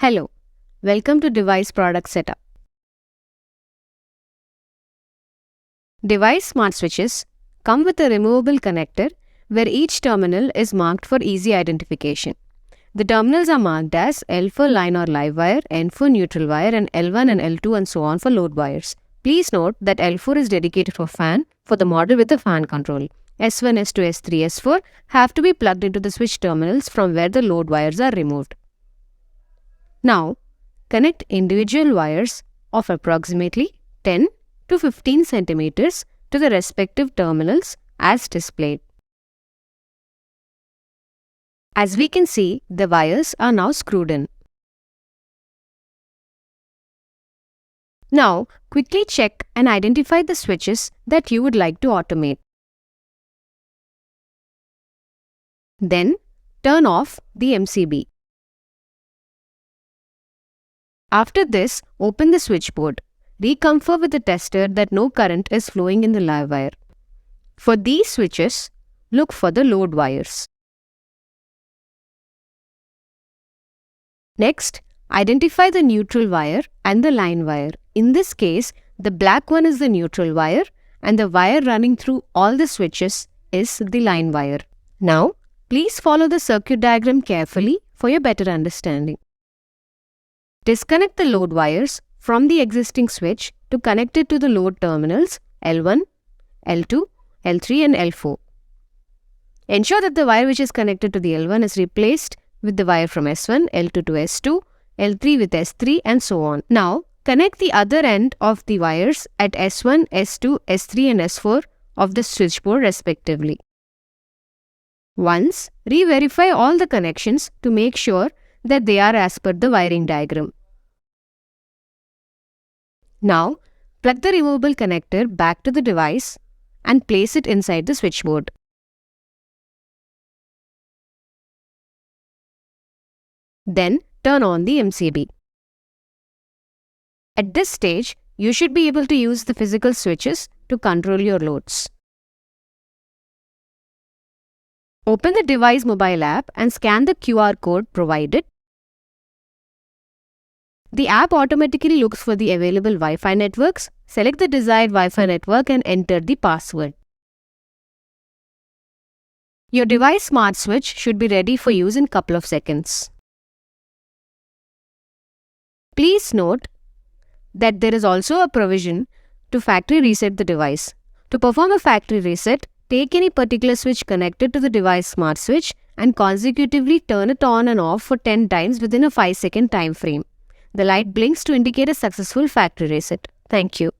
Hello, welcome to Dewize Product Setup. Dewize Smart Switches come with a removable connector where each terminal is marked for easy identification. The terminals are marked as L for line or live wire, N for neutral wire, and L1 and L2 and so on for load wires. Please note that L4 is dedicated for fan for the model with the fan control. S1, S2, S3, S4 have to be plugged into the switch terminals from where the load wires are removed. Now, connect individual wires of approximately 10 to 15 centimeters to the respective terminals as displayed. As we can see, the wires are now screwed in. Now, quickly check and identify the switches that you would like to automate. Then, turn off the MCB. After this, open the switchboard. Reconfirm with the tester that no current is flowing in the live wire. For these switches, look for the load wires. Next, identify the neutral wire and the line wire. In this case, the black one is the neutral wire and the wire running through all the switches is the line wire. Now, please follow the circuit diagram carefully for your better understanding. Disconnect the load wires from the existing switch to connect it to the load terminals L1, L2, L3 and L4. Ensure that the wire which is connected to the L1 is replaced with the wire from S1, L2 to S2, L3 with S3 and so on. Now, connect the other end of the wires at S1, S2, S3 and S4 of the switchboard respectively. Once, re-verify all the connections to make sure that they are as per the wiring diagram. Now, plug the removable connector back to the device and place it inside the switchboard. Then, turn on the MCB. At this stage, you should be able to use the physical switches to control your loads. Open the Dewize mobile app and scan the QR code provided. The app automatically looks for the available Wi-Fi networks. Select the desired Wi-Fi network and enter the password. Your Dewize Smart Switch should be ready for use in a couple of seconds. Please note that there is also a provision to factory reset the device. To perform a factory reset, take any particular switch connected to the Dewize Smart Switch and consecutively turn it on and off for 10 times within a 5-second time frame. The light blinks to indicate a successful factory reset. Thank you.